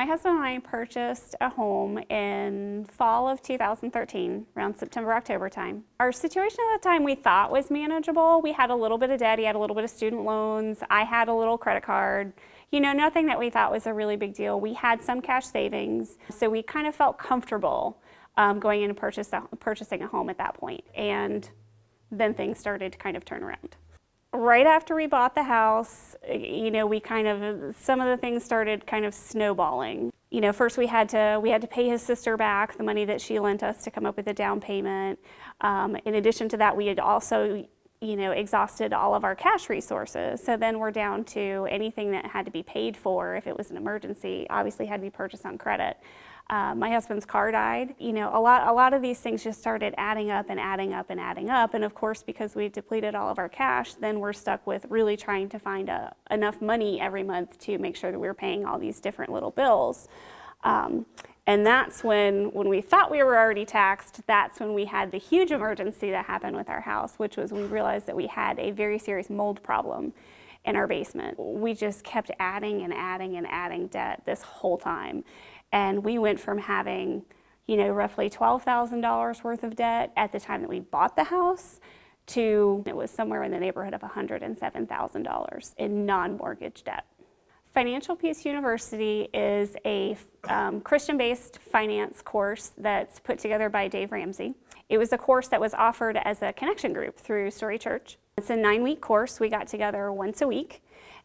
My husband and I purchased a home in fall of 2013, around September, October time. Our situation at the time we thought was manageable. We had a little bit of debt, he had a little bit of student loans, I had a little credit card. You know, nothing that we thought was a really big deal. We had some cash savings, so we kind of felt comfortable going in and purchasing a home at that point. And then things started to kind of turn around. Right after we bought the house, you know, some of the things started kind of snowballing. You know, first we had to pay his sister back the money that she lent us to come up with a down payment. In addition to that, we had also, you know, exhausted all of our cash resources. So then we're down to anything that had to be paid for if it was an emergency, obviously had to be purchased on credit. My husband's car died. You know, a lot of these things just started adding up and adding up and adding up. And of course, because we depleted all of our cash, then we're stuck with really trying to find enough money every month to make sure that we're paying all these different little bills. And that's when we thought we were already taxed, that's when we had the huge emergency that happened with our house, which was we realized that we had a very serious mold problem in our basement. We just kept adding and adding and adding debt this whole time. And we went from having, you know, roughly $12,000 worth of debt at the time that we bought the house to it was somewhere in the neighborhood of $107,000 in non-mortgage debt. Financial Peace University is a Christian-based finance course that's put together by Dave Ramsey. It was a course that was offered as a connection group through Story Church. It's a 9-week course. We got together once a week.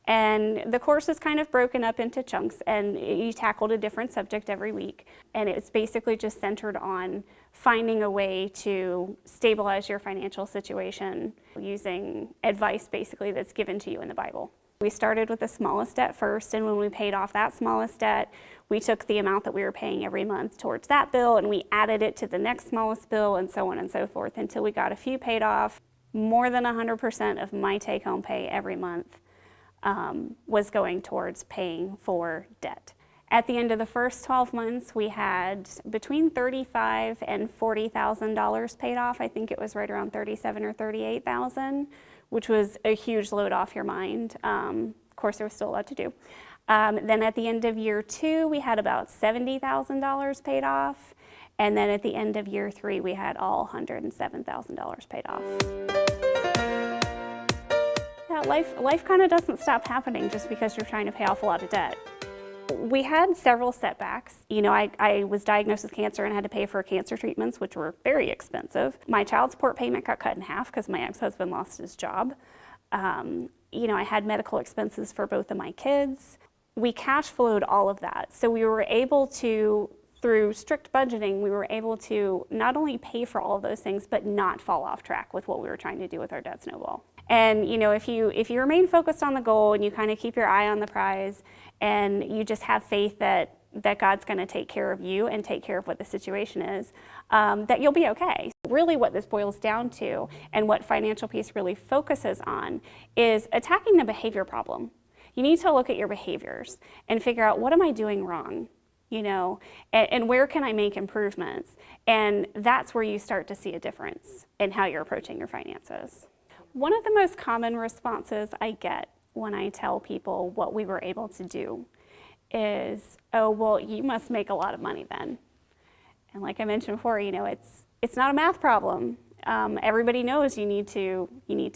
And the course is kind of broken up into chunks, and you tackled a different subject every week. And it's basically just centered on finding a way to stabilize your financial situation using advice basically that's given to you in the Bible. We started with the smallest debt first, and when we paid off that smallest debt, we took the amount that we were paying every month towards that bill and we added it to the next smallest bill and so on and so forth until we got a few paid off. More than 100% of my take-home pay every month was going towards paying for debt. At the end of the first 12 months, we had between $35,000 and $40,000 paid off. I think it was right around $37,000 or $38,000, which was a huge load off your mind. Of course, there was still a lot to do. Then at the end of year 2, we had about $70,000 paid off. And then at the end of year 3, we had all $107,000 paid off. Yeah, life kind of doesn't stop happening just because you're trying to pay off a lot of debt. We had several setbacks. You know, I was diagnosed with cancer and had to pay for cancer treatments, which were very expensive. My child support payment got cut in half because my ex-husband lost his job. You know, I had medical expenses for both of my kids. We cash flowed all of that. So we were able to, through strict budgeting, we were able to not only pay for all of those things, but not fall off track with what we were trying to do with our debt snowball. And you know, if you remain focused on the goal and you kind of keep your eye on the prize and you just have faith that God's going to take care of you and take care of what the situation is, that you'll be okay. Really what this boils down to and what Financial Peace really focuses on is attacking the behavior problem. You need to look at your behaviors and figure out, what am I doing wrong? You know, and where can I make improvements? And that's where you start to see a difference in how you're approaching your finances. One of the most common responses I get when I tell people what we were able to do is, oh, well, you must make a lot of money then. And like I mentioned before, you know, it's not a math problem. Everybody knows you need to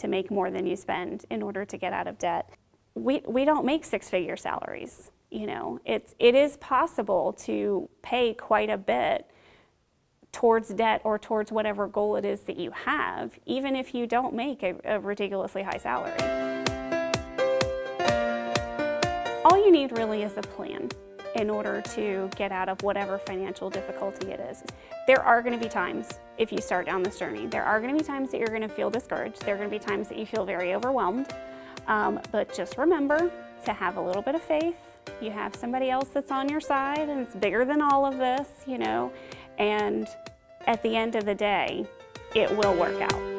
make more than you spend in order to get out of debt. We don't make 6-figure salaries. You know, it is possible to pay quite a bit towards debt or towards whatever goal it is that you have, even if you don't make a ridiculously high salary. All you need really is a plan in order to get out of whatever financial difficulty it is. There are going to be times, if you start down this journey, there are going to be times that you're going to feel discouraged. There are going to be times that you feel very overwhelmed. But just remember to have a little bit of faith. You have somebody else that's on your side and it's bigger than all of this, you know, and at the end of the day, it will work out.